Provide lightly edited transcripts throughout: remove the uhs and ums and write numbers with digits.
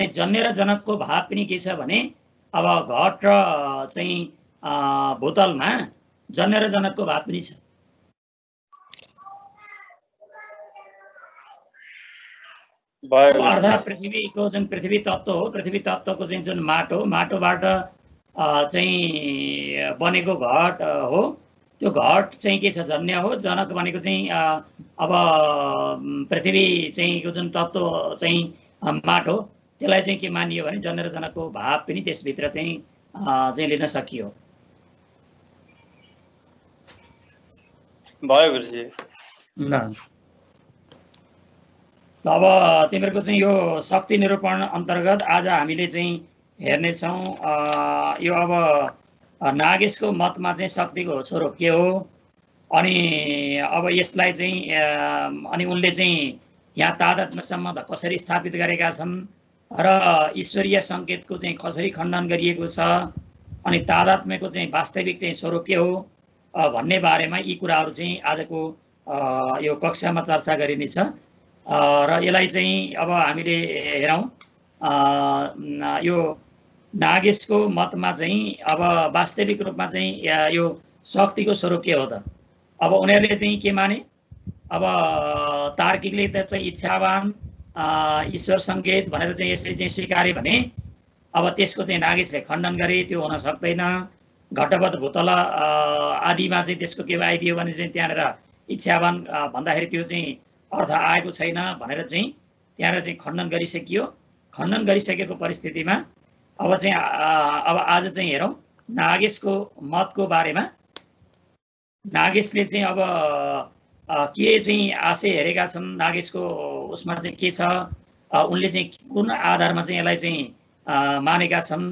जन्य र जनकको भाव पनि के छ भने अब घट र चाहिँ भूतलमा जन्य र जनकको भाव पनि छ। अर्थात् पृथ्वीको जुन पृथ्वी तत्त्व हो, पृथ्वी तत्त्वको चाहिँ जुन माटोबाट चाहिँ बनेको घट हो, त्यो घट चाहिँ के छ जन्य हो। जनक भनेको चाहिँ अब पृथ्वी चाहिँ जुन तत्त्व चाहिँ माटो, त्यसलाई चाहिँ के मानियो भने जन्य र जनकको भाव पनि त्यसभित्र चाहिँ लिन सकियो। भयो गुरुजी। अब तिमीहरूको चाहिँ यो शक्ति निरूपण अन्तर्गत आज हामीले चाहिँ हेर्नेछौँ यो अब नागेशको मतमा चाहिँ शक्तिको स्वरूप के हो, अनि अब यसलाई चाहिँ अनि उनले चाहिँ यहाँ तादात्म्य सम्बन्ध कसरी स्थापित गरेका छन् र ईश्वरीय सङ्केतको चाहिँ कसरी खण्डन गरिएको छ, अनि तादात्म्यको चाहिँ वास्तविक चाहिँ स्वरूप के हो भन्ने बारेमा यी कुराहरू चाहिँ आजको यो कक्षामा चर्चा गरिनेछ। र यसलाई चाहिँ अब हामीले हेरौँ यो नागेशको मतमा चाहिँ अब वास्तविक रूपमा चाहिँ यो शक्तिको स्वरूप के हो त। अब उनीहरूले चाहिँ के माने, अब तार्किकले त चाहिँ इच्छावान ईश्वर सङ्केत भनेर चाहिँ यसरी चाहिँ स्वीकारे भने अब त्यसको चाहिँ नागेशले खण्डन गरे, त्यो हुन सक्दैन। घटवत भूतल आदिमा चाहिँ त्यसको के आइदियो भने चाहिँ त्यहाँनिर इच्छावान भन्दाखेरि त्यो चाहिँ अर्थ आएको छैन भनेर चाहिँ त्यहाँनिर चाहिँ खण्डन गरिसकियो। खण्डन गरिसकेको परिस्थितिमा अब चाहिँ अब आज चाहिँ हेरौँ नागेशको मतको बारेमा। नागेशले चाहिँ अब के चाहिँ आशय हेरेका छन्, नागेशको उसमा चाहिँ के छ, उनले चाहिँ कुन आधारमा चाहिँ यसलाई चाहिँ मानेका छन्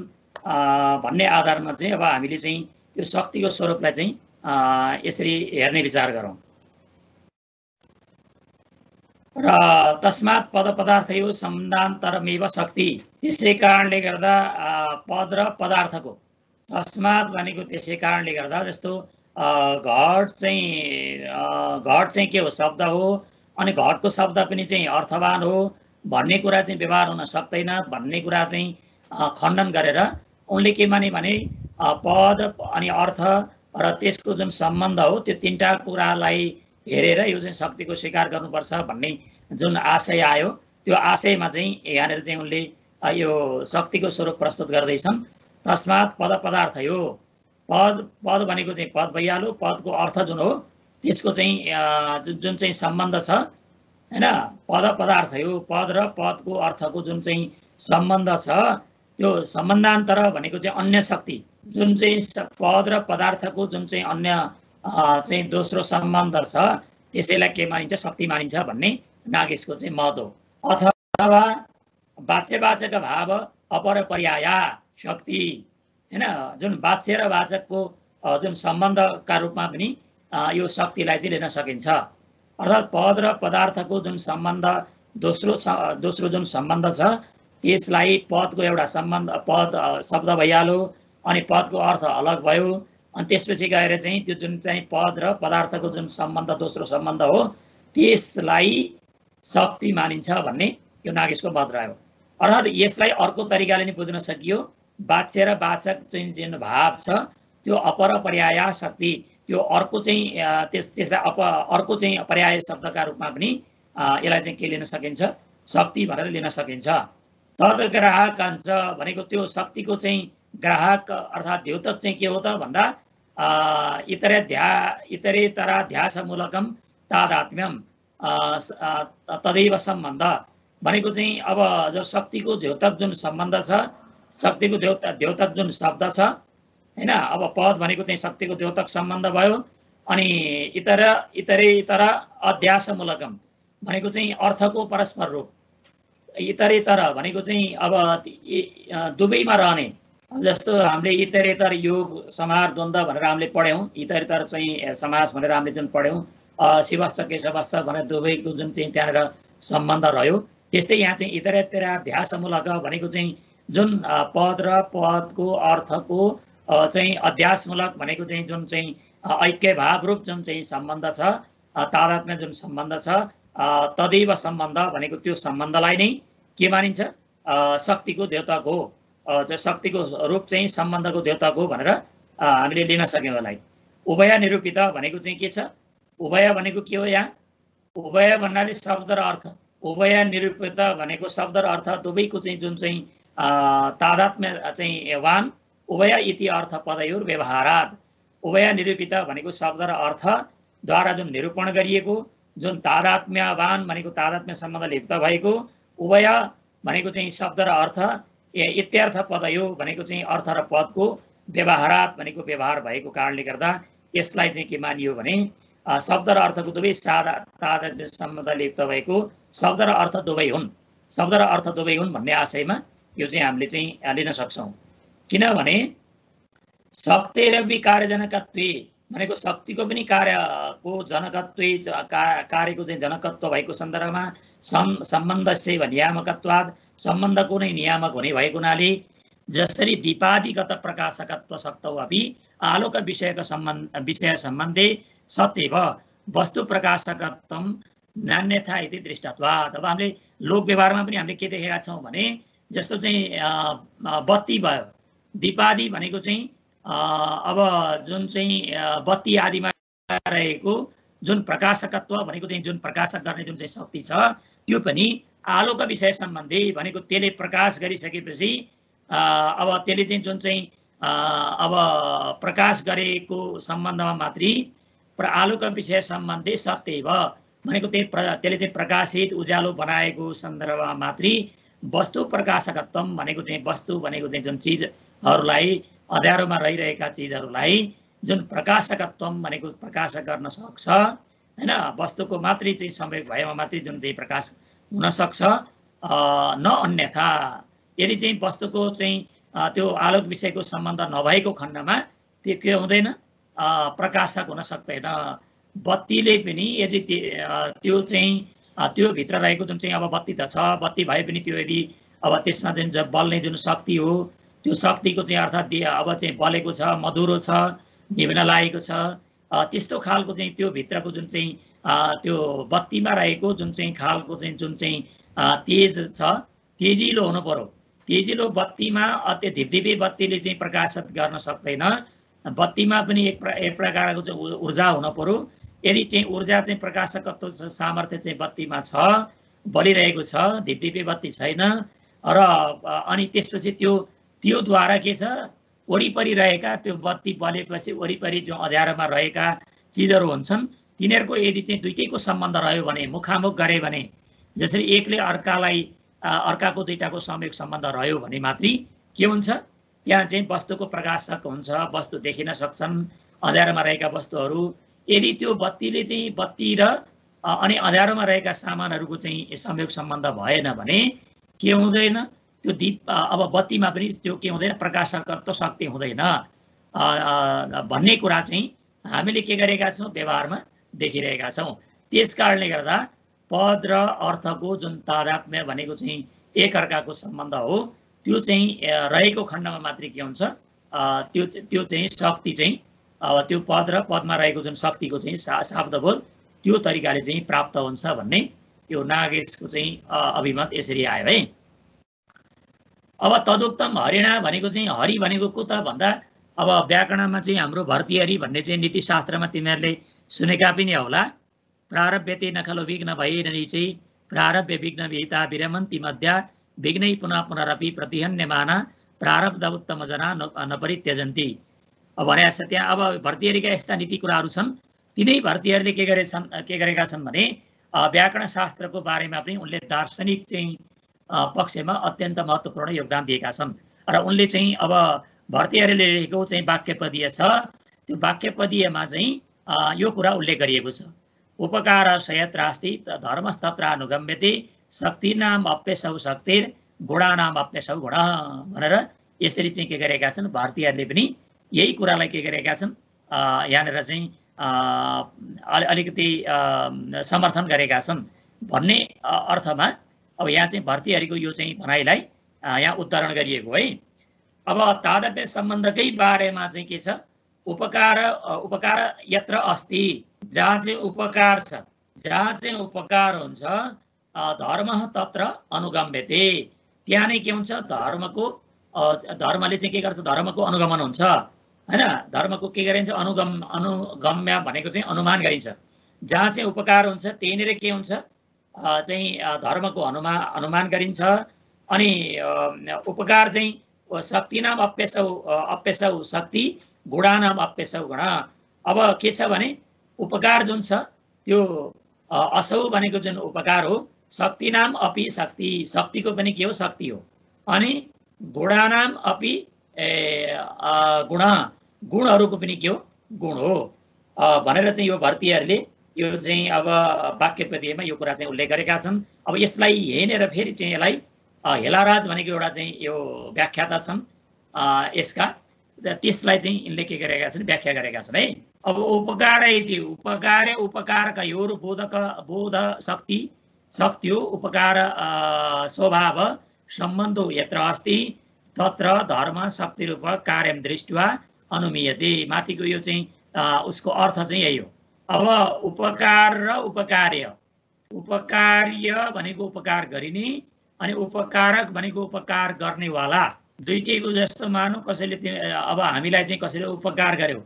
भन्ने आधारमा चाहिँ अब हामीले चाहिँ त्यो शक्तिको स्वरूपलाई चाहिँ यसरी हेर्ने विचार गरौँ। र तस्मात् पद पदार्थयो सम्बन्धान्तरमेव शक्ति, त्यसै कारणले गर्दा पद र पदार्थको, तस्मात् भनेको त्यसै कारणले गर्दा, जस्तो घट चाहिँ के हो शब्द हो, अनि घटको शब्द पनि चाहिँ अर्थवान हो भन्ने कुरा चाहिँ व्यवहार हुन सक्दैन भन्ने कुरा चाहिँ खण्डन गरेर उनले के माने भने पद अनि अर्थ र त्यसको जुन सम्बन्ध हो त्यो तीनटा कुरालाई हेरेर यो चाहिँ शक्तिको स्वीकार गर्नुपर्छ भन्ने जुन आशय आयो, त्यो आशयमा चाहिँ यहाँनिर चाहिँ उनले यो शक्तिको स्वरूप प्रस्तुत गर्दैछन्। तस्मात् पद पदार्थ यो पद भनेको चाहिँ पद भइहाल्यो, पदको अर्थ जुन हो त्यसको चाहिँ जुन चाहिँ सम्बन्ध छ हैन, पद पदार्थ यो पद र पदको अर्थको जुन चाहिँ सम्बन्ध छ त्यो सम्बन्धान्तर भनेको चाहिँ अन्य शक्ति, जुन चाहिँ पद र पदार्थको जुन चाहिँ अन्य चाहिँ दोस्रो सम्बन्ध छ त्यसैलाई के मानिन्छ, शक्ति मानिन्छ भन्ने नागेशको चाहिँ मत हो। अथवा वाच्यवाचक भाव अपरपर्याया शक्ति हैन, जुन वाच्य र वाचकको जुन सम्बन्धका रूपमा पनि यो शक्तिलाई चाहिँ लिन सकिन्छ। अर्थात् पद र पदार्थको जुन सम्बन्ध दोस्रो जुन सम्बन्ध छ त्यसलाई पदको एउटा सम्बन्ध, पद शब्द भइहाल्यो अनि पदको अर्थ अलग भयो, अनि त्यसपछि गएर चाहिँ त्यो जुन चाहिँ पद र पदार्थको जुन सम्बन्ध दोस्रो सम्बन्ध हो त्यसलाई शक्ति मानिन्छ भन्ने यो नागेशको मत रह्यो। अर्थात् यसलाई अर्को तरिकाले नि बुझ्न सकियो, वाच्य र वाचक चाहिँ जुन भाव छ त्यो अपरपर्याय शक्ति, त्यो अर्को चाहिँ त्यसलाई अर्को चाहिँ पर्याय शब्दका रूपमा पनि यसलाई चाहिँ के लिन सकिन्छ, शक्ति भनेर लिन सकिन्छ। तद्ग्राहक अंश भनेको त्यो शक्तिको चाहिँ ग्राहक अर्थात् द्योतक चाहिँ के हो त भन्दा इतरेतराध्यासमूलकम तादात्म्यम तदैव सम्बन्ध भनेको चाहिँ अब जो शक्तिको द्योतक जुन सम्बन्ध छ, शक्तिको द्योतक जुन शब्द छ हैन, अब पद भनेको चाहिँ शक्तिको द्योतक सम्बन्ध भयो, अनि इतरेतर अध्यासमूलकम भनेको चाहिँ अर्थको परस्पर रूप, इतरेतर भनेको चाहिँ अब दुवैमा रहने, जस्तो हामीले इतरेतर योग समाहार द्वन्द्व भनेर हामीले पढ्यौँ, इतरेतर चाहिँ समास भनेर हामीले जुन पढ्यौँ, शिवश्च केशवश्च भनेर दुवैको जुन चाहिँ त्यहाँनिर सम्बन्ध रह्यो, त्यस्तै यहाँ चाहिँ इतरेतराध्यासमूलक भनेको चाहिँ जुन पद र पदको अर्थको चाहिँ अध्यासमूलक भनेको चाहिँ जुन चाहिँ ऐक्य भाव रूप जुन चाहिँ सम्बन्ध छ, तादात्म्य जुन सम्बन्ध छ, तदैव सम्बन्ध भनेको त्यो सम्बन्धलाई नै के मानिन्छ, शक्तिको द्योतक हो, शक्तिको रूप चाहिँ सम्बन्धको द्योतक हो भनेर हामीले लिन सक्यौँ यसलाई। उभय निरूपित भनेको चाहिँ के छ? उभय भनेको के हो? यहाँ उभय भन्नाले शब्द र अर्थ, उभय निरूपित भनेको शब्द र अर्थ दुवैको चाहिँ जुन चाहिँ तादात्म्य चाहिँ वान उभय इति अर्थ पदयोर व्यवहारात्। उभय निरूपित भनेको शब्द र अर्थद्वारा जुन निरूपण गरिएको, जुन तादात्म्यवान भनेको तादात्म्य सम्बन्ध लिप्त भएको, उभय भनेको चाहिँ शब्द र अर्थ इत्यर्थ पदयो भनेको चाहिँ अर्थ र पदको व्यवहारात् भनेको व्यवहार भएको कारणले गर्दा यसलाई चाहिँ के मानियो भने शब्द र अर्थको दुवै तादात्म्य सम्बन्ध लिप्त भएको शब्द र अर्थ दुवै हुन्, शब्द र अर्थ दुवै हुन् भन्ने आशयमा यो चाहिँ हामीले चाहिँ लिन सक्छौँ। किनभने शक्तिरपि कार्यजनकत्वे भनेको शक्तिको पनि कार्यको जनकत्वे कार्यको चाहिँ जनकत्व भएको सन्दर्भमा सम्बन्धस्य नियामकत्वात् सम्बन्धको नै नियामक हुने भएको हुनाले जसरी दीपादिगत प्रकाशकत्व शक्तौ अपि आलोक विषय सम्बन्धे सत्यव वस्तु प्रकाशकत्वम नान्यथा इति दृष्टत्वात्। अब हामीले लोक व्यवहारमा पनि हामीले के देखेका छौँ भने जस्तो चाहिँ बत्ती भयो, दीपादि भनेको चाहिँ अब जुन चाहिँ बत्ती आदिमा रहेको जुन प्रकाशकत्व भनेको चाहिँ जुन प्रकाशक गर्ने जुन चाहिँ शक्ति छ त्यो पनि आलोक विषय सम्बन्धी भनेको त्यसले प्रकाश गरिसकेपछि अब त्यसले चाहिँ जुन चाहिँ अब प्रकाश गरेको सम्बन्धमा मात्रै आलोक विषय सम्बन्धी सत्यव भनेको त्यसले चाहिँ प्रकाशित उज्यालो बनाएको सन्दर्भमा मात्रै वस्तु प्रकाशकत्व भनेको चाहिँ वस्तु भनेको चाहिँ जुन चिजहरूलाई अँध्यारोमा रहिरहेका चिजहरूलाई जुन प्रकाशकत्व भनेको प्रकाश गर्न सक्छ हैन, वस्तुको मात्रै चाहिँ संयोग भएमा मात्रै जुन चाहिँ प्रकाश हुन सक्छ, न अन्यथा यदि चाहिँ वस्तुको चाहिँ त्यो आलोक विषयको सम्बन्ध नभएको खण्डमा त्यो के हुँदैन, प्रकाशक हुन सक्दैन। बत्तीले पनि यदि त्यो चाहिँ त्यो भित्र रहेको जुन चाहिँ अब बत्ती त छ, बत्ती भए पनि त्यो यदि अब त्यसमा चाहिँ बल्ने जुन शक्ति हो त्यो शक्तिको चाहिँ अर्थात् अब चाहिँ बलेको छ, मधुरो छ, निभ्न लागेको छ, त्यस्तो खालको चाहिँ त्यो भित्रको जुन चाहिँ त्यो बत्तीमा रहेको जुन चाहिँ खालको चाहिँ जुन चाहिँ तेज छ, तेजिलो हुनु पर्यो। तेजिलो बत्तीमा अत्य धिपधिपे बत्तीले चाहिँ प्रकाशित गर्न सक्दैन, बत्तीमा पनि एक प्रकारको चाहिँ ऊर्जा हुन पर्यो। यदि चाहिँ ऊर्जा चाहिँ प्रकाशकत्व सामर्थ्य चाहिँ बत्तीमा छ, बलिरहेको छ, धिपधिपे बत्ती छैन र अनि त्यसपछि त्योद्वारा के छ, वरिपरि रहेका त्यो बत्ती बलेपछि वरिपरि जो अँध्यारोमा रहेका चिजहरू हुन्छन् तिनीहरूको यदि चाहिँ दुईटैको सम्बन्ध रह्यो भने, मुखामुख गरे भने, जसरी एकले अर्कालाई अर्काको दुईटाको संयोग सम्बन्ध रह्यो भने मात्रै के हुन्छ, यहाँ चाहिँ वस्तुको प्रकाशक हुन्छ, वस्तु देखिन सक्छन् अँध्यारोमा रहेका वस्तुहरू। यदि त्यो बत्तीले चाहिँ बत्ती र अनि अँध्यारोमा रहेका सामानहरूको चाहिँ संयोग सम्बन्ध भएन भने के हुँदैन, त्यो दीप अब बत्तीमा पनि त्यो के हुँदैन, प्रकाशकत्व शक्ति हुँदैन भन्ने कुरा चाहिँ हामीले के गरेका छौँ, व्यवहारमा देखिरहेका छौँ। त्यस कारणले गर्दा पद र अर्थको जुन तादात्म्य भनेको चाहिँ एकअर्काको सम्बन्ध हो त्यो चाहिँ रहेको खण्डमा मात्रै के हुन्छ, त्यो चाहिँ शक्ति चाहिँ अब त्यो पद र पदमा रहेको जुन शक्तिको चाहिँ शाब्दबोध त्यो तरिकाले चाहिँ प्राप्त हुन्छ भन्ने यो नागेशको चाहिँ अभिमत यसरी आयो है। अब तदुक्तम हरिणा भनेको चाहिँ हरि भनेको को त भन्दा अब व्याकरणमा चाहिँ हाम्रो भर्तृहरि भन्ने चाहिँ नीतिशास्त्रमा तिमीहरूले सुनेका पनि होला। प्रारभ्यते न खलु विघ्न भएरनि चाहिँ प्रारभ्य विघ्न विहिता विरमन्ति मध्या विघ्नै पुनः पुनरपि प्रतिहन्यमाना प्रारब्ध उत्तम जना नपरित्यजन्ति भनेको छ। त्यहाँ अब भर्तृहरिका यस्ता नीति कुराहरू छन्, तिनै भर्तृहरिले के गरेका छन् भने व्याकरण शास्त्रको बारेमा पनि उनले दार्शनिक चाहिँ पक्षमा अत्यन्त महत्त्वपूर्ण योगदान दिएका छन् र उनले चाहिँ अब भर्तृहरिले लेखेको चाहिँ वाक्यपदीय छ, त्यो वाक्यपदीयमा चाहिँ यो कुरा उल्लेख गरिएको छ। उपकार सयत्रास्ति धर्मस्तत्र अनुगम्यते शक्तिनाम अप्यसौ शक्तिर गुणानाम अप्यसौ गुण भनेर यसरी चाहिँ के गरेका छन्, भर्तृहरिले पनि यही कुरालाई के गरेका छन्, यहाँनिर चाहिँ अलिकति समर्थन गरेका छन् भन्ने अर्थमा अब यहाँ चाहिँ भर्तृहरिको यो चाहिँ भनाइलाई यहाँ उद्धरण गरिएको है। अब तादात्म्य सम्बन्धकै बारेमा चाहिँ के छ, उपकार यत्र अस्ति, जहाँ चाहिँ उपकार छ, जहाँ चाहिँ उपकार हुन्छ, धर्म तत्र अनुगम्यते, त्यहाँ नै के हुन्छ धर्मको धर्मले चाहिँ के गर्छ धर्मको अनुगमन हुन्छ हैन धर्मको के गरिन्छ अनुगम्य भनेको चाहिँ अनुमान गरिन्छ जहाँ चाहिँ उपकार हुन्छ त्यहीँनिर के हुन्छ चाहिँ धर्मको अनुमान गरिन्छ अनि उपकार चाहिँ शक्तिनाम अप्यसौ शक्ति गुणानाम अप्यसौ गुण अब के छ भने उपकार जुन छ त्यो असौ भनेको जुन उपकार हो शक्तिनाम अपि शक्ति शक्तिको पनि के हो शक्ति हो अनि गुणानाम अपि गुण गुणहरूको पनि के हो गुण हो भनेर चाहिँ यो भारतीयहरूले यो चाहिँ अब वाक्य प्रतिमा यो कुरा चाहिँ उल्लेख गरेका छन् अब यसलाई हेरेर फेरि चाहिँ यसलाई हेलाराज भनेको एउटा चाहिँ यो व्याख्याता छन् यसका त्यसलाई चाहिँ यिनले के गरेका छन् व्याख्या गरेका छन् है अब उपकार इति उपकार्य उपकारकयोर बोध शक्ति शक्तियो उपकार स्वभाव सम्बन्धो यत्र अस्ति तत्र धर्म शक्ति रूप कार्यम दृष्ट्वा अनुमीयते माथिको यो चाहिँ उसको अर्थ चाहिँ यही हो अब उपकार र उपकार्य उपकार्य भनेको उपकार गरिने अनि उपकारक भनेको उपकार गर्नेवाला दुईटैको जस्तो मानौँ कसैले अब हामीलाई चाहिँ कसैले उपकार गर्यो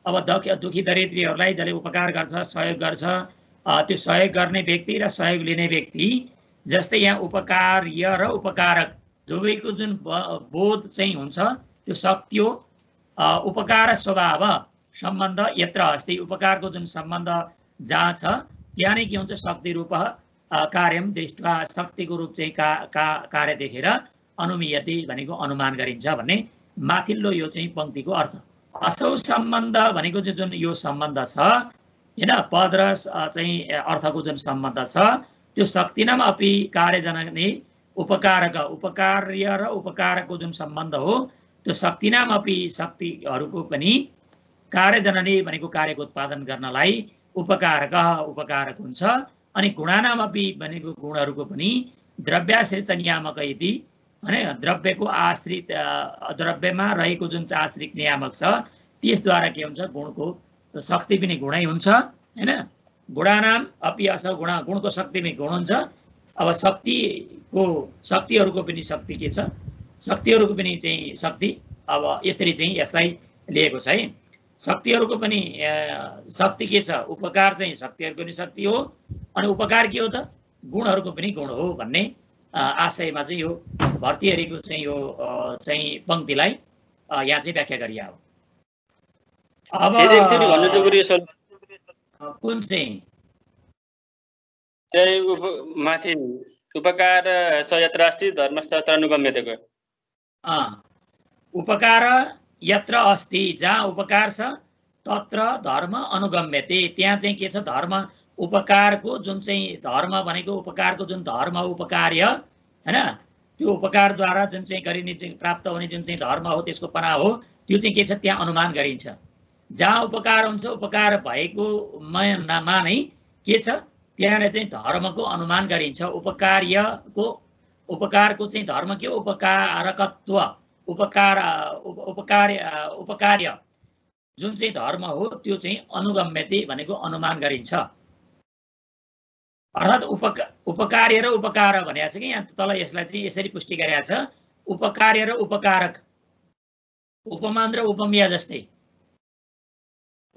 अब दुखी दरिद्रीहरूलाई जसले उपकार गर्छ सहयोग गर्छ त्यो सहयोग गर्ने व्यक्ति र सहयोग लिने व्यक्ति जस्तै यहाँ उपकार्य र उपकारक दुवैको जुन बोध चाहिँ हुन्छ त्यो शक्ति हो उपकार स्वभाव सम्बन्ध यत्र अस्ति उपकारको जुन सम्बन्ध जहाँ छ त्यहाँ नै के हुन्छ शक्ति रूप कार्यम दृष्ट्वा शक्तिको रूप चाहिँ कार्य देखेर अनुमीयते भनेको अनुमान गरिन्छ भन्ने माथिल्लो यो चाहिँ पंक्तिको अर्थ असौ सम्बन्ध भनेको जुन यो सम्बन्ध छ हैन पद र चाहिँ अर्थको जुन सम्बन्ध छ त्यो शक्तिनाम अपि कार्यजनने उपकारक उपकार्य र उपकारकको जुन सम्बन्ध हो त्यो शक्तिनाम अपि शक्तिहरूको पनि कार्यजनने भनेको कार्यको उत्पादन गर्नलाई उपकारक हुन्छ अनि गुणानाम अपि भनेको गुणहरूको पनि द्रव्याश्रित नियामक इति हैन द्रव्यको आश्रित द्रव्यमा रहेको जुन आश्रित नियामक छ त्यसद्वारा के हुन्छ गुणको शक्ति पनि गुणै हुन्छ हैन गुणानाम अपि असौ गुण गुणको शक्ति पनि गुण हुन्छ अब शक्तिहरूको पनि शक्ति के छ शक्तिहरूको पनि चाहिँ शक्ति अब यसरी चाहिँ यसलाई लिएको छ है शक्तिहरूको पनि शक्ति के छ उपकार चाहिँ शक्तिहरूको पनि शक्ति हो अनि उपकार के हो त गुणहरूको पनि गुण हो भन्ने आशयमा चाहिँ यो भारतीयहरूको चाहिँ यो चाहिँ पंक्तिलाई यहाँ चाहिँ व्याख्या गरिया हो अब एकचोटी भन्नु त बुढी सर कुन चाहिँ त्यही माथि उपकार सयत्र अस्ति धर्मस्तत्र अनुगम्यतेको उपकार यत्र अस्ति जहाँ उपकार छ तत्र धर्म अनुगम्यते त्यहाँ चाहिँ के छ धर्म उपकारको जुन चाहिँ धर्म भनेको उपकारको जुन धर्म उपकार्य हैन त्यो उपकारद्वारा जुन चाहिँ गरिने चाहिँ प्राप्त हुने जुन चाहिँ धर्म हो त्यसको पना हो त्यो चाहिँ के छ त्यहाँ अनुमान गरिन्छ जहाँ उपकार हुन्छ उपकार भएको मा नै के छ त्यहाँ चाहिँ धर्मको अनुमान गरिन्छ उपकारको चाहिँ धर्म के उपकारकत्व उपकार्य जुन चाहिँ धर्म हो त्यो चाहिँ अनुगम्यते भनेको अनुमान गरिन्छ अर्थात् उपकार्य र उपकार भनेको छ कि यहाँ तल यसलाई चाहिँ यसरी पुष्टि गरेको छ उपकार्य र उपकारक उपमान र उपमेय जस्तै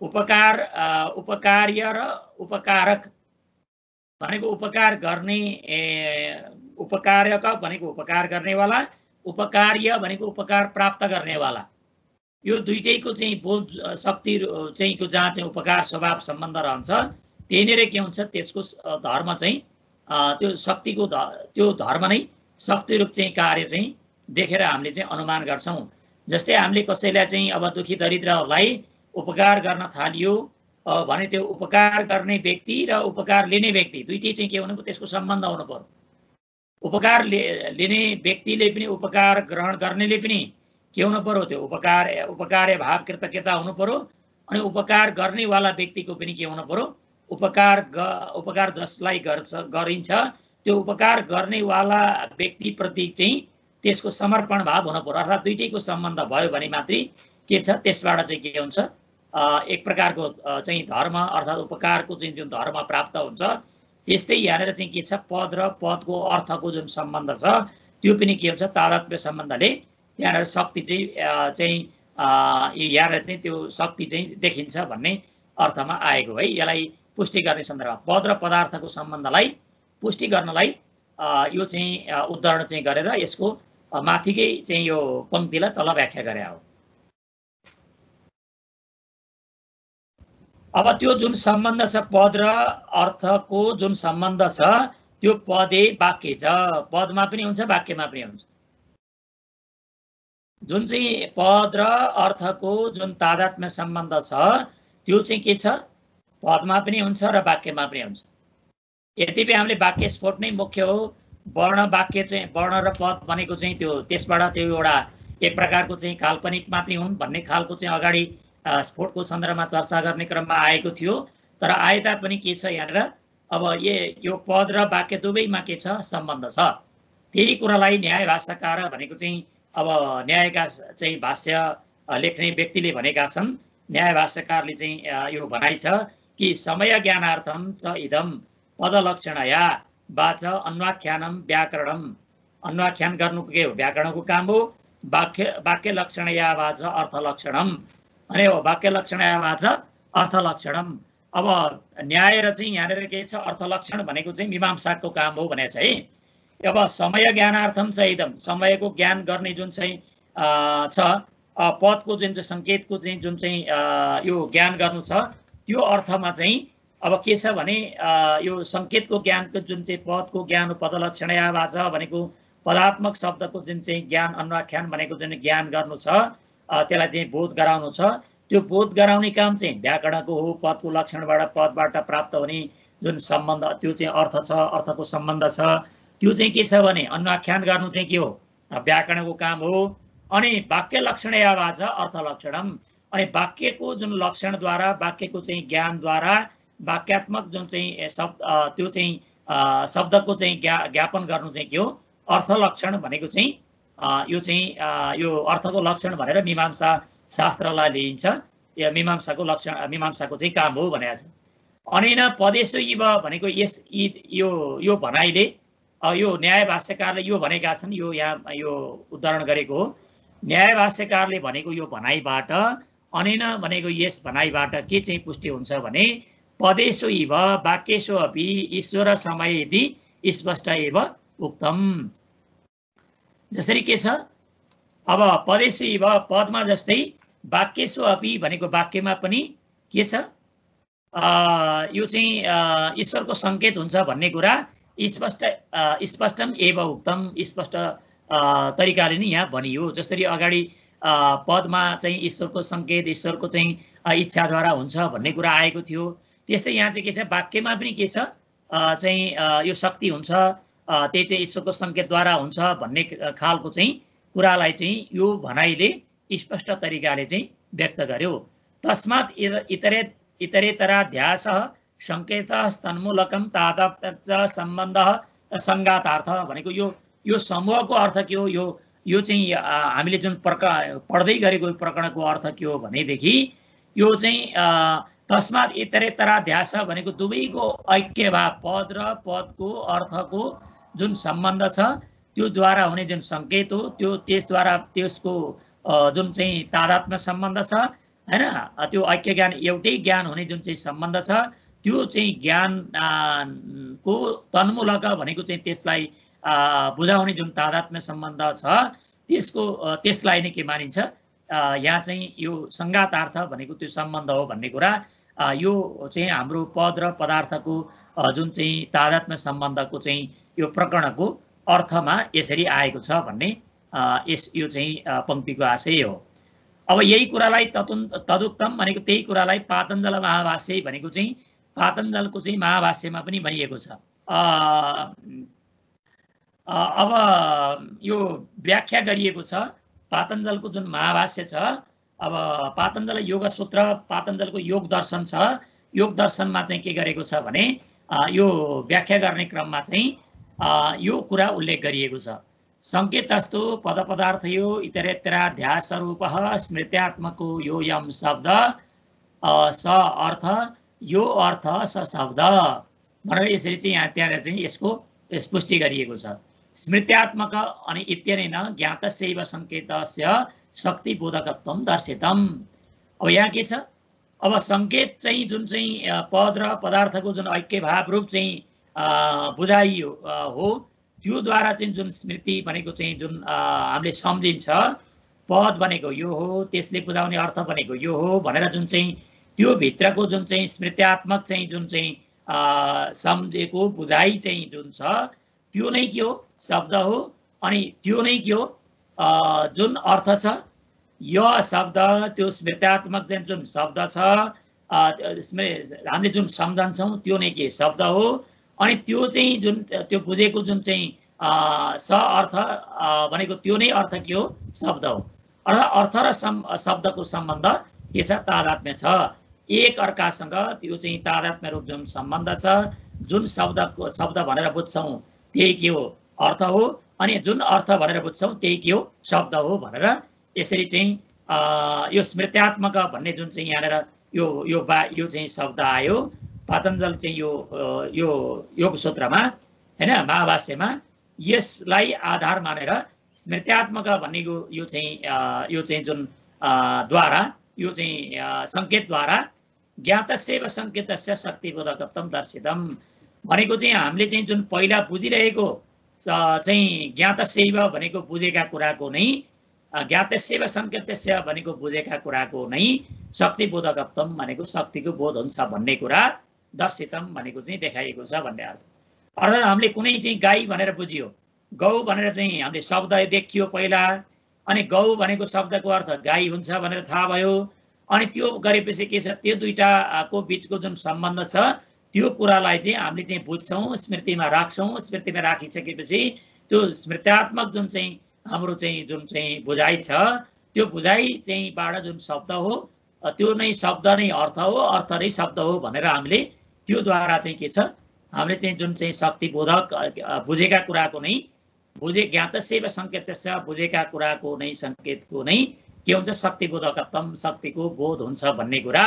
उपकार्य र उपकारक भनेको उपकार गर्ने उपकारक भनेको उपकार गर्नेवाला उपकार्य भनेको उपकार प्राप्त गर्नेवाला यो दुईटैको चाहिँ बोध शक्ति चाहिँ को जहाँ चाहिँ उपकार स्वभाव सम्बन्ध रहन्छ त्यहीँनिर के हुन्छ त्यसको धर्म चाहिँ त्यो शक्तिको त्यो धर्म नै शक्ति रूप चाहिँ कार्य चाहिँ देखेर हामीले चाहिँ अनुमान गर्छौं जस्तै हामीले कसैलाई चाहिँ अब दुखी दरिद्रहरूलाई उपकार गर्न थालियो भने त्यो उपकार गर्ने व्यक्ति र उपकार लिने व्यक्ति दुईटै चाहिँ के हुनु त्यसको सम्बन्ध हुनु पर्यो उपकार लिने व्यक्तिले पनि उपकार ग्रहण गर्नेले पनि के हुनु पर्यो त्यो उपकार्य भाव कृतज्ञता हुनु पर्यो अनि उपकार गर्नेवाला व्यक्तिको पनि के हुनु पर्यो उपकार जसलाई गरिन्छ त्यो उपकार गर्नेवाला व्यक्ति प्रति चाहिँ त्यसको समर्पण भाव हुनु पर्यो अर्थात् दुईटैको सम्बन्ध भयो भने मात्रै के छ त्यसबाट चाहिँ के हुन्छ एक प्रकारको चाहिँ धर्म अर्थात् उपकारको चाहिँ जुन धर्म प्राप्त हुन्छ त्यस्तै यहाँनिर चाहिँ के छ पद र पदको अर्थको जुन सम्बन्ध छ त्यो पनि के हुन्छ तादात्म्य सम्बन्धले त्यहाँनिर शक्ति चाहिँ यहाँ चाहिँ त्यो शक्ति चाहिँ देखिन्छ भन्ने अर्थमा आएको है। यसलाई पुष्टि गर्ने सन्दर्भमा पद र पदार्थको सम्बन्धलाई पुष्टि गर्नलाई यो चाहिँ उदाहरण चाहिँ गरेर यसको माथिकै चाहिँ यो पंक्तिलाई तल व्याख्या गरे हो। अब त्यो जुन सम्बन्ध छ पद र अर्थको जुन सम्बन्ध छ त्यो पदे वाक्य छ, पदमा पनि हुन्छ वाक्यमा पनि हुन्छ। जुन चाहिँ पद र अर्थको जुन तादात्म्य सम्बन्ध छ त्यो चाहिँ के छ पदमा पनि हुन्छ र वाक्यमा पनि हुन्छ। यद्यपि हामीले वाक्य स्फोट नै मुख्य हो, वर्ण वाक्य चाहिँ वर्ण र पद भनेको चाहिँ त्यो त्यसबाट त्यो एउटा एक प्रकारको चाहिँ काल्पनिक मात्रै हुन् भन्ने खालको चाहिँ अगाडि स्फोटको सन्दर्भमा चर्चा गर्ने क्रममा आएको थियो। तर आए तापनि के छ यहाँनिर अब यो पद र वाक्य दुवैमा के छ सम्बन्ध छ। त्यही कुरालाई न्याय भाष्यकार भनेको चाहिँ अब न्यायका चाहिँ भाष्य लेख्ने व्यक्तिले भनेका छन्, न्याय भाष्यकारले चाहिँ यो भनाइ छ कि समय ज्ञानार्थम च इदम पदलक्षणया वाच अन्वाख्यानम व्याकरणम। अन्वाख्यान गर्नु के हो व्याकरणको काम हो। वाक्य लक्षणया वाच अर्थलक्षणम अनि वाक्य लक्षणया वाच अर्थलक्षणम। अब न्याय र चाहिँ यहाँनिर के छ अर्थलक्षण भनेको चाहिँ मीमांसाको काम हो भनेको छ है। अब समय ज्ञानार्थम चाहिँ एकदम समयको ज्ञान गर्ने जुन चाहिँ छ पदको जुन चाहिँ सङ्केतको चाहिँ जुन चाहिँ यो ज्ञान गर्नु छ त्यो अर्थमा चाहिँ अब के छ भने यो सङ्केतको ज्ञानको जुन चाहिँ पदको ज्ञान पदलक्षणया वाच भनेको पदात्मक शब्दको जुन चाहिँ ज्ञान अन्वाख्यान भनेको जुन ज्ञान गर्नु छ त्यसलाई चाहिँ बोध गराउनु छ। त्यो बोध गराउने काम चाहिँ व्याकरणको हो। पदको लक्षणबाट पदबाट प्राप्त हुने जुन सम्बन्ध त्यो चाहिँ अर्थ छ, अर्थको सम्बन्ध छ। त्यो चाहिँ के छ भने अन्वाख्यान गर्नु चाहिँ के हो व्याकरणको काम हो। अनि वाक्य लक्षणया वाच अर्थलक्षणम अनि वाक्यको जुन लक्षणद्वारा वाक्यको चाहिँ ज्ञानद्वारा वाक्यात्मक जुन चाहिँ शब्द त्यो चाहिँ शब्दको चाहिँ ज्ञापन गर्नु चाहिँ के हो अर्थलक्षण भनेको चाहिँ यो अर्थको लक्षण भनेर मीमांसा शास्त्रलाई लिइन्छ। यो मीमांसाको लक्षण मीमांसाको चाहिँ काम हो भनेको छ। अनेन पदेषु इव भनेको यस यो भनाइले यो न्याय भाष्यकारले यो भनेका छन्। यो यहाँ यो उदाहरण गरेको हो। न्याय भाष्यकारले भनेको यो भनाइबाट अनेन भनेको यस भनाइबाट के चाहिँ पुष्टि हुन्छ भने पदेषु इव वाक्येषु अपि ईश्वर समय यदि स्पष्ट एव उक्तम। जसरी के छ अब पदेषु इव पदमा जस्तै वाक्येषु अपि भनेको वाक्यमा पनि के छ यो चाहिँ ईश्वरको सङ्केत हुन्छ भन्ने कुरा स्पष्टम एव उक्तम स्पष्ट तरिकाले नै यहाँ भनियो। जसरी अगाडि पदमा चाहिँ ईश्वरको सङ्केत ईश्वरको चाहिँ इच्छाद्वारा हुन्छ भन्ने कुरा आएको थियो, त्यस्तै यहाँ चाहिँ के छ वाक्यमा पनि के छ चाहिँ यो शक्ति हुन्छ त्यही चाहिँ ईश्वरको सङ्केतद्वारा हुन्छ भन्ने खालको चाहिँ कुरालाई चाहिँ यो भनाइले स्पष्ट तरिकाले चाहिँ व्यक्त गर्यो। तस्मात् इतरेतराध्यास सङ्केत तन्मूलकम तादात्म्य सम्बन्ध सङ्गातार्थ भनेको यो समूहको अर्थ के हो यो चाहिँ हामीले जुन पढ्दै गरेको प्रकरणको अर्थ के हो भनेदेखि यो चाहिँ तस्मात् इतरेतराध्यास भनेको दुवैको ऐक्य भाव पद र पदको अर्थको जुन सम्बन्ध छ त्यो द्वारा हुने जुन सङ्केत हो त्यो त्यसद्वारा त्यसको जुन चाहिँ तादात्म्य सम्बन्ध छ हैन त्यो ऐक्य ज्ञान एउटै ज्ञान हुने जुन चाहिँ सम्बन्ध छ त्यो चाहिँ ज्ञानको तन्मूलक भनेको चाहिँ त्यसलाई बुझाउने जुन तादात्म्य सम्बन्ध छ त्यसलाई नै के मानिन्छ यहाँ चाहिँ यो सङ्गातार्थ भनेको त्यो सम्बन्ध हो भन्ने कुरा यो चाहिँ हाम्रो पद र पदार्थको जुन चाहिँ तादात्म्य सम्बन्धको चाहिँ यो प्रकरणको अर्थमा यसरी आएको छ भन्ने यो चाहिँ पंक्तिको आशय हो। अब यही कुरालाई तदुक्तम भनेको त्यही कुरालाई पातञ्जल महाभाष्य भनेको चाहिँ पातञ्जलको चाहिँ महाभाष्यमा पनि भनिएको छ। अब यो व्याख्या गरिएको छ पातञ्जलको जुन महाभाष्य छ। अब पातञ्जल योग सूत्र पातञ्जलको योग दर्शन छ। योग दर्शनमा चाहिँ के गरेको छ भने यो व्याख्या गर्ने क्रममा चाहिँ यो कुरा उल्लेख गरिएको छ। सङ्केतस्तु पदपदार्थयो इतरेतराध्यासरूपः स्मृत्यात्मको यो यम शब्द स अर्थ यो अर्थ स शब्द भनेर यसरी चाहिँ यहाँ त्यहाँ चाहिँ यसको पुष्टि गरिएको छ। स्मृत्यात्मक अनि इत्यनेन ज्ञातस्यैव सङ्केतस्य शक्तिबोधकत्वं दर्शितम्। अब यहाँ के छ, अब सङ्केत चाहिँ जुन चाहिँ पद र पदार्थको जुन ऐक्य भाव रूप चाहिँ बुझाइयो हो, त्योद्वारा चाहिँ जुन स्मृति भनेको चाहिँ जुन हामीले सम्झिन्छ, पद भनेको यो हो, त्यसले बुझाउने अर्थ भनेको यो हो भनेर जुन चाहिँ त्यो भित्रको जुन चाहिँ स्मृत्यात्मक चाहिँ जुन चाहिँ सम्झेको बुझाइ चाहिँ जुन छ त्यो नै के हो, शब्द हो। अनि त्यो नै के हो, जुन अर्थ छ, यो शब्द त्यो स्मृत्यात्मक जुन शब्द छ हामीले जुन सम्झन्छौँ त्यो नै के शब्द हो। अनि त्यो चाहिँ जुन त्यो बुझेको जुन चाहिँ स अर्थ भनेको त्यो नै अर्थ के हो, शब्द हो। अर्थात् अर्थ र शब्दको सम्बन्ध के छ, तादात्म्य छ। एक अर्कासँग त्यो चाहिँ तादात्म्य रूप जुन सम्बन्ध छ, जुन शब्द भनेर बुझ्छौँ त्यही के हो, अर्थ हो। अनि जुन अर्थ भनेर बुझ्छौँ त्यही के हो, शब्द हो भनेर यसरी चाहिँ यो स्मृत्यात्मक भन्ने जुन चाहिँ यहाँनिर यो चाहिँ शब्द आयो पातञ्जल चाहिँ यो योग सूत्रमा हैन, महाभाष्यमा यसलाई आधार मानेर स्मृत्यात्मक भन्नेको यो चाहिँ जुन द्वारा यो चाहिँ सङ्केतद्वारा ज्ञातस्यैव सङ्केतस्य शक्तिबोधकत्वं दर्शितम् भनेको चाहिँ हामीले चाहिँ जुन पहिला बुझिरहेको चाहिँ ज्ञातस्यैव भनेको बुझेका कुराको नै, ज्ञातस्यैव सङ्केतस्य भनेको बुझेका कुराको नै शक्तिबोधकत्वं भनेको शक्तिको बोध हुन्छ भन्ने कुरा दर्शितम भनेको चाहिँ देखाइएको छ भन्ने अर्थ। अर्थात् हामीले कुनै चाहिँ गाई भनेर बुझियो, गौ भनेर चाहिँ हामीले शब्द देखियो पहिला, अनि गौ भनेको शब्दको अर्थ गाई हुन्छ भनेर थाहा भयो। अनि त्यो गरेपछि के छ, त्यो दुईटाको बिचको जुन सम्बन्ध छ त्यो कुरालाई चाहिँ हामीले चाहिँ बुझ्छौँ, स्मृतिमा राख्छौँ। स्मृतिमा राखिसकेपछि त्यो स्मृत्यात्मक जुन चाहिँ हाम्रो चाहिँ जुन चाहिँ बुझाइ छ, त्यो बुझाइ चाहिँबाट जुन शब्द हो त्यो नै शब्द नै अर्थ हो, अर्थ नै शब्द हो भनेर हामीले त्योद्वारा चाहिँ के छ, हामीले चाहिँ जुन चाहिँ शक्तिबोधक बुझेका कुराको नै ज्ञातस्यैव सङ्केतस्य बुझेका कुराको नै सङ्केतको नै के हुन्छ, शक्तिबोधकत्वं शक्तिको बोध हुन्छ भन्ने कुरा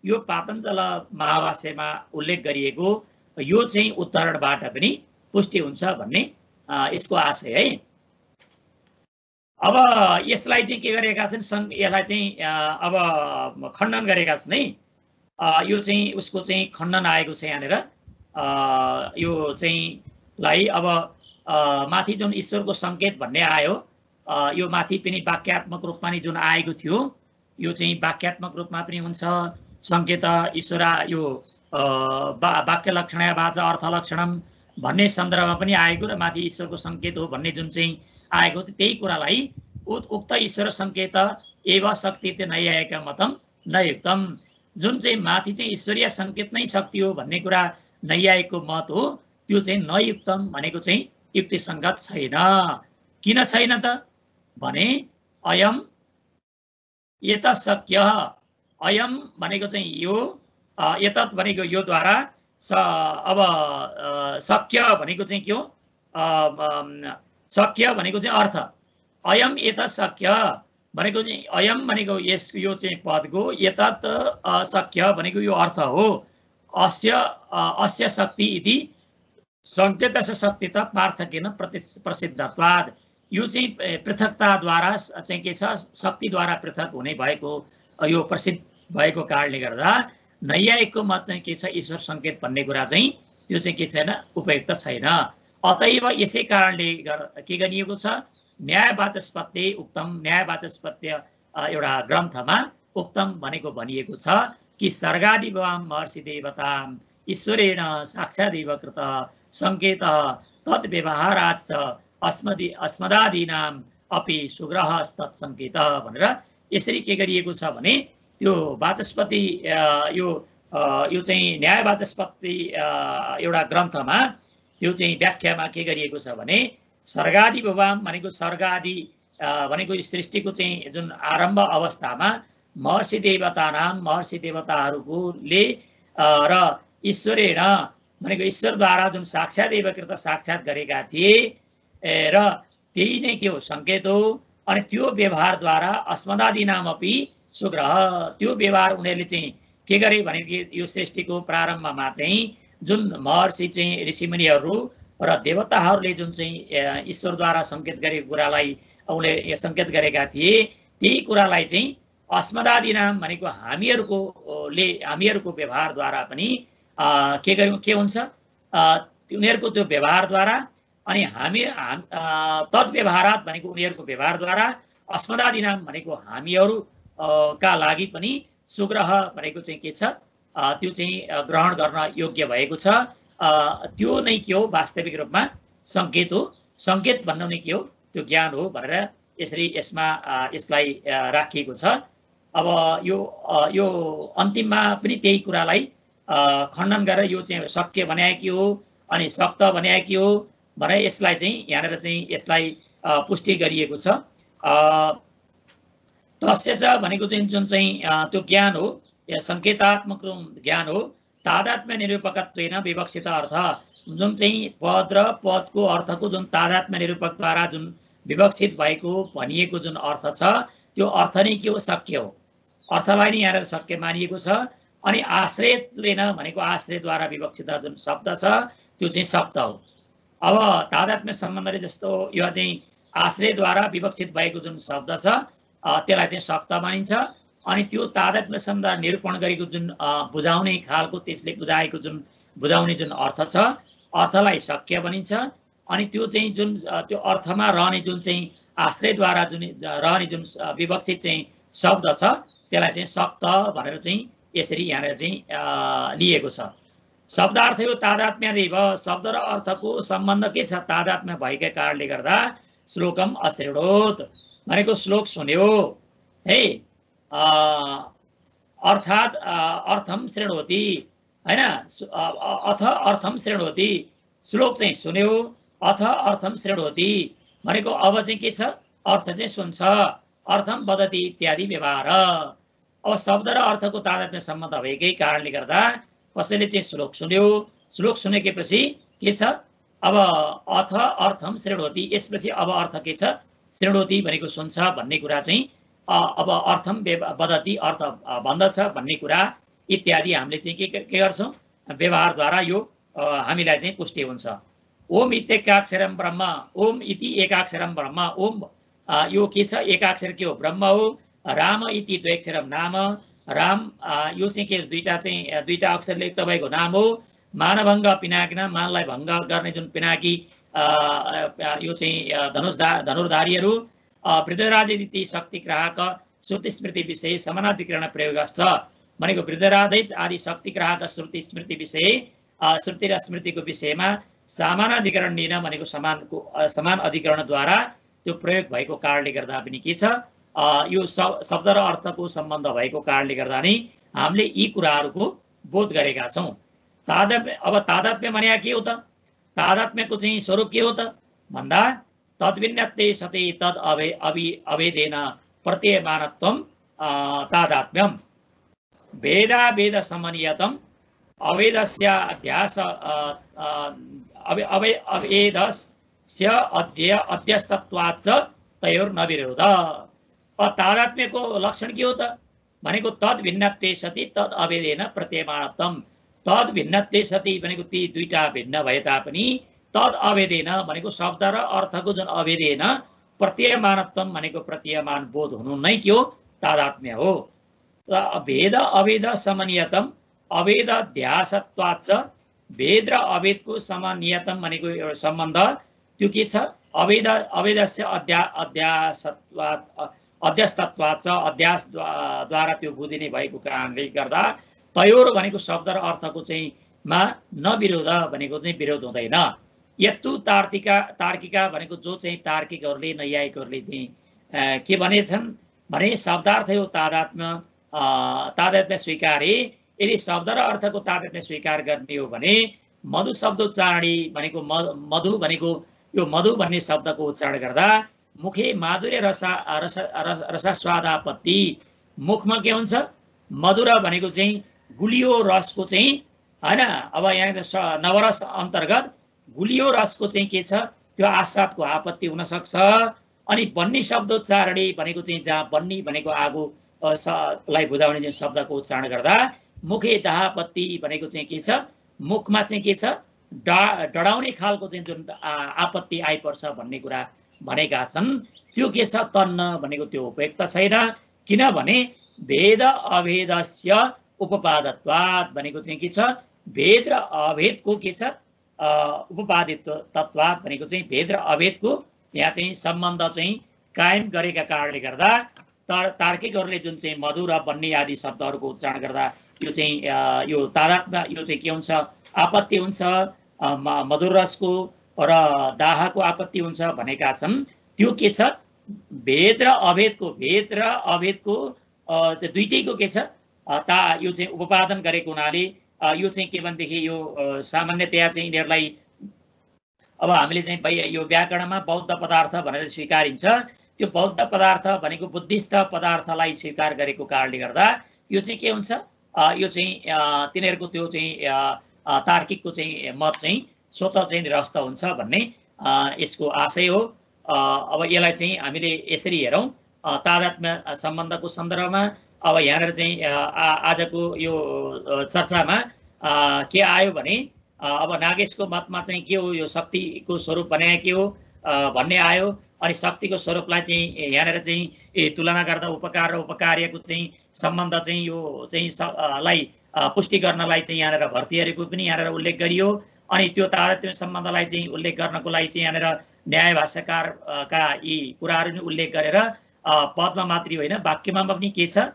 यो पातञ्जल महाभाष्यमा उल्लेख गरिएको यो चाहिँ उद्धरणबाट पनि पुष्टि हुन्छ भन्ने यसको आशय है। अब यसलाई चाहिँ के गरेका छन्, यसलाई चाहिँ अब खण्डन गरेका छन् है। यो चाहिँ उसको चाहिँ खण्डन आएको छ यहाँनिर। यो चाहिँ लाई अब माथि जुन ईश्वरको सङ्केत भन्ने आयो, यो माथि पनि वाक्यात्मक रूपमा नि जुन आएको थियो, यो चाहिँ वाक्यात्मक रूपमा पनि हुन्छ। सङ्केत ईश्वर यो वाक्य लक्षण वाचा अर्थ लक्षणम भन्ने सन्दर्भमा पनि आएको र माथि ईश्वरको सङ्केत हो भन्ने जुन चाहिँ आएको थियो त्यही कुरालाई उक्त ईश्वर सङ्केत एव शक्ति नैयायिक मतम नयुक्तम, जुन चाहिँ माथि चाहिँ ईश्वरीय सङ्केत नै शक्ति हो भन्ने कुरा नैयायिकको मत हो, त्यो चाहिँ नयुक्तम भनेको चाहिँ युक्तिसङ्गत छैन। किन छैन त भने अयम यत शक्य, अयम भनेको चाहिँ यो, यतत् भनेको यो द्वारा अब शक्य भनेको चाहिँ के हो, शक्य भनेको चाहिँ अर्थ, अयम एतत् शक्य भनेको चाहिँ अयम भनेको यो चाहिँ पदको, यतत् शक्य भनेको यो अर्थ हो। अस्य शक्ति इति सङ्केतस्य शक्ति त पार्थक्येन प्रसिद्धत्वात्, यो चाहिँ पृथकताद्वारा चाहिँ के छ, शक्तिद्वारा पृथक हुने भएको यो प्रसिद्ध भएको कारणले गर्दा नैयायिकको मत चाहिँ के छ, ईश्वर सङ्केत भन्ने कुरा चाहिँ त्यो चाहिँ के छैन, उपयुक्त छैन। अतएव यसै कारणले के गरिएको छ, न्यायवाचस्पत्य उक्तम, न्यायवाचस्पत्य एउटा ग्रन्थमा उक्तम भनेको भनिएको छ कि सर्गादिवां महर्षि देवतां ईश्वरेण साक्षादेव कृत सङ्केत तत् व्यवहारात् अस्मदादीनाम् अपि सुग्रहस्तत्सङ्केत भनेर यसरी के गरिएको छ भने त्यो वाचस्पति यो चाहिँ न्यायवाचस्पति एउटा ग्रन्थमा त्यो चाहिँ व्याख्यामा के गरिएको छ भने सर्गादि भवाम भनेको सर्गादि भनेको सृष्टिको चाहिँ जुन आरम्भ अवस्थामा महर्षि देवताहरूले र ईश्वरेण भनेको ईश्वरद्वारा जुन साक्षात एवकृत साक्षात गरेका थिए र त्यही नै के हो, सङ्केत हो। अनि त्यो व्यवहारद्वारा अस्मदादि नाम अपि सुग्रह, त्यो व्यवहार उनीहरूले चाहिँ के गरे भने यो सृष्टिको प्रारम्भमा चाहिँ जुन महर्षि चाहिँ ऋषिमुनिहरू र देवताहरूले जुन चाहिँ ईश्वरद्वारा सङ्केत गरेको कुरालाई उनले सङ्केत गरेका थिए त्यही कुरालाई चाहिँ अस्मदादि नाम भनेको हामीहरूको व्यवहारद्वारा पनि के हुन्छ उनीहरूको त्यो व्यवहारद्वारा अनि तद्व्यवहारात भनेको उनीहरूको व्यवहारद्वारा अस्मदादि नाम भनेको हामीहरूका लागि पनि सुग्रह भनेको चाहिँ के छ त्यो चाहिँ ग्रहण गर्न योग्य भएको छ। त्यो नै के हो वास्तविक रूपमा सङ्केत हो। सङ्केत भन्नु नै के हो त्यो ज्ञान हो भनेर यसलाई राखिएको छ। अब यो अन्तिममा पनि त्यही कुरालाई खण्डन गरेर यो चाहिँ शक्य बनाएकी हो अनि सक्त बनाएकी हो भनेर यसलाई चाहिँ यहाँनिर चाहिँ यसलाई पुष्टि गरिएको छ। तस्य च भनेको चाहिँ जुन चाहिँ त्यो ज्ञान हो या सङ्केतात्मक ज्ञान हो तादात्म्य निरूपकत्वेन विवक्षित अर्थ जुन चाहिँ पद र पदको अर्थको जुन तादात्म्य निरूपकद्वारा जुन विवक्षित भएको भनिएको जुन अर्थ छ त्यो अर्थ नै के हो शक्य हो। अर्थलाई नै यहाँ शक्य मानिएको छ। अनि आश्रयत्वेन भनेको आश्रयद्वारा विवक्षित जुन शब्द छ त्यो चाहिँ शब्द हो। अब तादात्म्य सम्बन्धले जस्तो यो चाहिँ आश्रयद्वारा विवक्षित भएको जुन शब्द छ त्यसलाई चाहिँ शब्द मानिन्छ। अनि त्यो तादात्म्य सम्बन्ध निरूपण गरेको जुन बुझाउने खालको त्यसले बुझाउने जुन अर्थ छ अर्थलाई शक्य भनिन्छ। अनि त्यो चाहिँ जुन त्यो अर्थमा रहने जुन चाहिँ आश्रयद्वारा जुन रहने जुन विवक्षित चाहिँ शब्द छ त्यसलाई चाहिँ शब्द भनेर चाहिँ यसरी यहाँनिर चाहिँ लिएको छ। शब्दार्थ यो तादात्म्यदेव शब्द र अर्थको सम्बन्ध के छ तादात्म्य भएकै कारणले गर्दा श्लोकम अश्रेणोत् भनेको श्लोक सुन्यो है अर्थात् अर्थम श्रेणोति हैन अथ अर्थम श्रेणोति श्लोक चाहिँ सुन्यो अथ अर्थम श्रेणोति भनेको अब चाहिँ के छ अर्थ चाहिँ सुन्छ अर्थम वदति इत्यादि व्यवहार। अब शब्द र अर्थको तादात्म्य सम्बन्ध भएकै कारणले गर्दा कसैले चाहिँ श्लोक सुन्यो श्लोक सुनेपछि के छ अब अथ अर्थम श्रेणोति यसपछि अब अर्थ के छ श्रेणोति भनेको सुन्छ भन्ने कुरा चाहिँ अब अर्थम वदति अर्थ भन्दछ भन्ने कुरा इत्यादि हामीले चाहिँ के गर्छौँ व्यवहारद्वारा यो हामीलाई चाहिँ पुष्टि हुन्छ। ओम इत्येकाक्षरम ब्रह्म ओम इति एकाक्षरम ब्रह्म ओम यो के छ एकाक्षर के हो ब्रह्म हो। राम इति द्वैक्षरम नाम राम यो चाहिँ के दुईटा अक्षरले युक्त भएको नाम हो। मानभङ्ग पिनाकिन मानलाई भङ्ग गर्ने जुन पिनाकी यो चाहिँ धनुर्धारीहरू वृद्धराज इति शक्तिग्राहक श्रुति स्मृति विषय समानाधिकरण प्रयोगश्च भनेको वृद्धराज आदि शक्तिग्राहक श्रुति स्मृति विषय श्रुति र स्मृतिको विषयमा समानाधिकरण लिन भनेको समान अधिकरणद्वारा त्यो प्रयोग भएको कारणले गर्दा पनि के छ यो शब्द र अर्थको सम्बन्ध भएको कारणले गर्दा नै हामीले यी कुराहरूको बोध गरेका छौँ। अब तादात्म्य भने के हो त तादात्म्यको चाहिँ स्वरूप के हो त भन्दा तद्भिन्नत्वे सते तद अभेदेन प्रत्ययमानत्वं तादात्म्यम भेदाभेद समन्वितम अभेदस्य अध्यास अभेदस्य अध्यस्तत्वाच्च तयोर्न विरोध। तादात्म्यको लक्षण के हो त भनेको तद भिन्नत्वे सति तद अभेदेन प्रत्ययमानत्वम तद भिन्नत्वे सति भनेको ती दुईटा भिन्न भए तापनि तद अभेदेन भनेको शब्द र अर्थको जुन अभेदेन प्रत्ययमानत्वम भनेको प्रत्ययमान बोध हुनु नै के हो तादात्म्य हो। भेद अभेद समन्वितम अभेद ध्यासत्वाच्च भेद र अभेदको समन्वितम भनेको एउटा सम्बन्ध त्यो के छ अभेदस्य अध्यस्तत्वाच्च अध्यासद्वारा त्यो बुझिने भएको कारणले गर्दा तयोर भनेको शब्द र अर्थको चाहिँ मा नविरोध भनेको चाहिँ विरोध हुँदैन। यत्तु तार्किका भनेको जो चाहिँ तार्किकहरूले नैयायिकहरूले चाहिँ के भनेछन् भने शब्दार्थ हो तादात्म्य स्वीकारे यदि शब्द र अर्थको तादात्म्य स्वीकार गर्ने हो भने मधु शब्दोच्चारणी भनेको मधु भनेको यो मधु भन्ने शब्दको उच्चारण गर्दा मुखे माधुर्य रसास्वादापत्ति मुखमा के हुन्छ मधुर भनेको चाहिँ गुलियो रसको चाहिँ हैन अब यहाँ नवरस अन्तर्गत गुलियो रसको चाहिँ के छ त्यो आस्वादको आपत्ति हुन सक्छ। अनि बन्नी शब्दोच्चारणी भनेको चाहिँ जहाँ बन्नी भनेको आगो लाई बुझाउने जुन शब्दको उच्चारण गर्दा मुखे दाहपत्ति भनेको चाहिँ के छ मुखमा चाहिँ के छ डराउने खालको चाहिँ जुन आपत्ति आइपर्छ भन्ने कुरा भनेका छन् त्यो के छ तन्न भनेको त्यो उपयुक्त छैन किनभने भेद अभेदस्य उपपादत्वात् भनेको चाहिँ के छ भेद र अभेदको के छ उपपादित्वत्वात् भनेको चाहिँ भेद र अभेदको यहाँ चाहिँ सम्बन्ध चाहिँ कायम गरेका कारणले गर्दा तार्किकहरूले जुन चाहिँ मधुर र बन्ने आदि शब्दहरूको उच्चारण गर्दा यो चाहिँ यो तादात्म्य यो चाहिँ के हुन्छ आपत्ति हुन्छ मधुर रसको र दाहको आपत्ति हुन्छ भनेका छन् त्यो के छ भेद र अभेदको दुईटैको के छ यो चाहिँ उपपादन गरेको हुनाले यो चाहिँ के भनेदेखि यो सामान्यतया चाहिँ यिनीहरूलाई अब हामीले चाहिँ यो व्याकरणमा बौद्ध पदार्थ भनेर स्वीकारिन्छ त्यो बौद्ध पदार्थ भनेको बुद्धिस्ट पदार्थलाई स्वीकार गरेको कारणले गर्दा यो चाहिँ के हुन्छ यो चाहिँ तिनीहरूको त्यो चाहिँ तार्किकको चाहिँ मत चाहिँ स्वतः चाहिँ निरस्त हुन्छ भन्ने यसको आशय हो। अब यसलाई चाहिँ हामीले यसरी हेरौँ तादात्म्य सम्बन्धको सन्दर्भमा अब यहाँनिर चाहिँ आजको यो चर्चामा के आयो भने अब नागेशको मतमा चाहिँ के हो यो शक्तिको स्वरूप भने के हो भन्ने आयो अनि शक्तिको स्वरूपलाई चाहिँ यहाँनिर चाहिँ तुलना गर्दा उपकार र उपकार्यको चाहिँ सम्बन्ध चाहिँ यो चाहिँ लाई पुष्टि गर्नलाई चाहिँ यहाँनिर भर्तीहरूको पनि यहाँनिर उल्लेख गरियो अनि त्यो तादात्म्य सम्बन्धलाई चाहिँ उल्लेख गर्नको लागि चाहिँ यहाँनिर न्याय भाष्यकारका यी कुराहरू नि उल्लेख गरेर पदमा मात्रै होइन वाक्यमा पनि के छ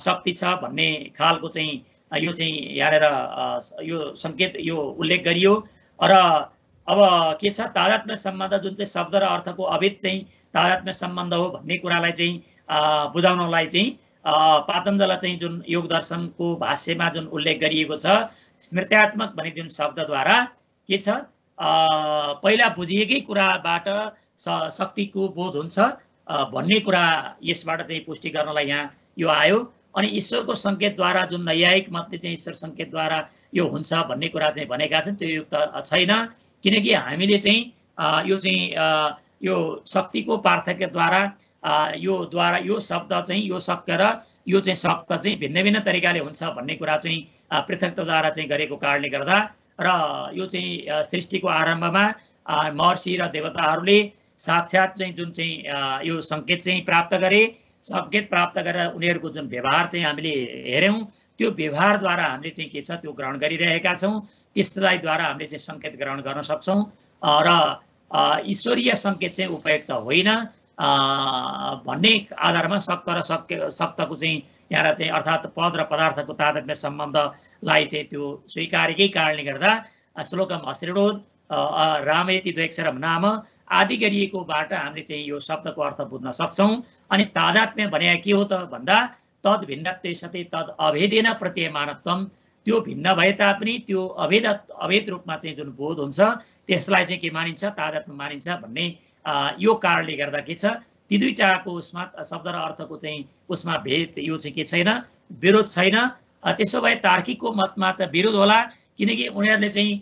शक्ति छ भन्ने खालको चाहिँ यो चाहिँ यहाँनिर यो सङ्केत यो उल्लेख गरियो र अब के छ तादात्म्य सम्बन्ध जुन चाहिँ शब्द र अर्थको अभेद चाहिँ तादात्म्य सम्बन्ध हो भन्ने कुरालाई चाहिँ बुझाउनलाई चाहिँ पातञ्जल चाहिँ जुन योग दर्शनको भाष्यमा जुन उल्लेख गरिएको छ स्मृत्यात्मक भन्ने जुन शब्दद्वारा के छ पहिला बुझिएकै कुराबाट शक्तिको बोध हुन्छ भन्ने कुरा यसबाट चाहिँ पुष्टि गर्नलाई यहाँ यो आयो अनि ईश्वरको सङ्केतद्वारा जुन नैयायिक मतले चाहिँ ईश्वर सङ्केतद्वारा यो हुन्छ भन्ने कुरा चाहिँ भनेका छन् त्यो युक्त छैन किनकि हामीले चाहिँ यो शक्तिको पार्थक्यद्वारा यो शब्द चाहिँ यो शक्य र यो चाहिँ शब्द चाहिँ भिन्न भिन्न तरिकाले हुन्छ भन्ने कुरा चाहिँ पृथकताद्वारा चाहिँ गरेको कारणले गर्दा र यो चाहिँ सृष्टिको आरम्भमा महर्षि र देवताहरूले साक्षात् चाहिँ जुन चाहिँ यो सङ्केत चाहिँ प्राप्त गरे सङ्केत प्राप्त गरेर उनीहरूको जुन व्यवहार चाहिँ हामीले हेऱ्यौँ त्यो व्यवहारद्वारा हामीले चाहिँ के छ त्यो ग्रहण गरिरहेका छौँ त्यसलाई द्वारा हामीले चाहिँ सङ्केत ग्रहण गर्न सक्छौँ र ईश्वरीय सङ्केत चाहिँ उपयुक्त होइन भन्ने आधारमा शक्त र शक्तको चाहिँ यहाँ चाहिँ अर्थात् पद र पदार्थको तादात्म्य सम्बन्धलाई चाहिँ त्यो स्वीकारेकै कारणले गर्दा श्लोकम अश्रीणोद रामेति द्वैक्षरम नाम आदि गरिएकोबाट हामीले चाहिँ यो शब्दको अर्थ बुझ्न सक्छौँ अनि तादात्म्य भने के हो त भन्दा तद भिन्नत्वे सते तद अभेदेन प्रत्ययमानत्वम त्यो भिन्न भए तापनि त्यो अभेद रूपमा चाहिँ जुन बोध हुन्छ त्यसलाई चाहिँ के मानिन्छ तादात्म्य मानिन्छ भन्ने यो कारणले गर्दा के छ ती दुईटाको उसमा शब्द र अर्थको चाहिँ उसमा भेद यो चाहिँ के छैन विरोध छैन त्यसो भए तार्किकको मतमा त विरोध होला किनकि उनीहरूले चाहिँ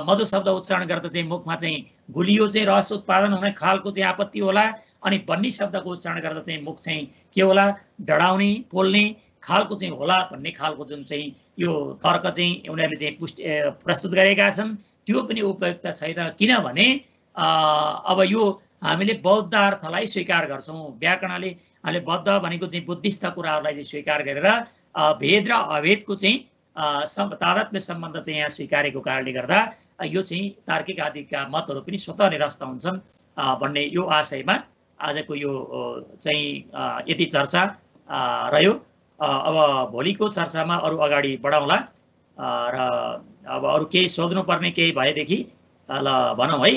मधु शब्द उच्चारण गर्दा चाहिँ मुखमा चाहिँ गुलियो चाहिँ रस उत्पादन हुने खालको चाहिँ आपत्ति होला अनि बन्नी शब्दको उच्चारण गर्दा चाहिँ मुख चाहिँ के होला डढाउने पोल्ने खालको चाहिँ होला भन्ने खालको जुन चाहिँ यो तर्क चाहिँ उनीहरूले चाहिँ प्रस्तुत गरेका छन् त्यो पनि उपयुक्त छैन किनभने अब यो हामीले बौद्ध अर्थलाई स्वीकार गर्छौँ व्याकरणले हामीले बौद्ध भनेको चाहिँ बुद्धिस्ट कुराहरूलाई चाहिँ स्वीकार गरेर भेद र अभेदको चाहिँ तादात्म्य सम्बन्ध चाहिँ यहाँ स्वीकारेको कारणले गर्दा यो चाहिँ तार्किक आदिका मतहरू पनि स्वतः निरस्त हुन्छन् भन्ने यो आशयमा आजको यो चाहिँ यति चर्चा रह्यो। अब भोलिको चर्चामा अरू अगाडि बढाउँला र अब अरू केही सोध्नुपर्ने केही भएदेखि ल भनौँ है।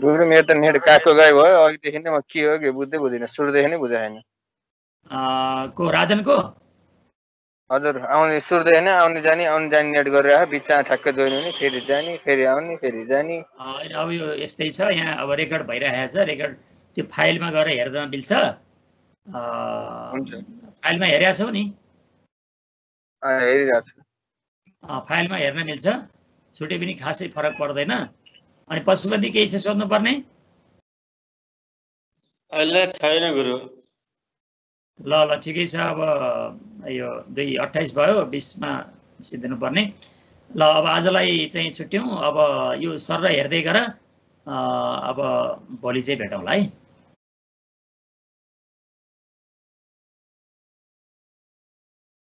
गुरु मेरो त नेट काको गए भयो अघिदेखि नै म के हो के बुझ्दै बुझिनँ सुरुदेखि नै बुझाएन को राजनको हजुर आउने सुरुदेखि नै आउने जाने नेट गरेर बिचमा ठ्याक्क जोइन हुने फेरि जाने फेरि आउने फेरि जाने अब यो यस्तै छ यहाँ अब रेकर्ड भइरहेको छ रेकर्ड त्यो फाइलमा गएर हेर्दा मिल्छ हुन्छ फाइलमा हेरेका छौ नि हेरिरहेको छु फाइलमा हेर्न मिल्छ छुटे पनि खासै फरक पर्दैन अनि पशुपति केही छ सोध्नु पर्ने अहिले छैन गुरु ल ल ठिकै छ। अब यो 2:28 भयो, 20मा सिद्धिनु पर्ने। ल अब आजलाई चाहिँ छुट्यौँ। अब यो सर हेर्दै गर, अब भोलि चाहिँ भेटौँला है।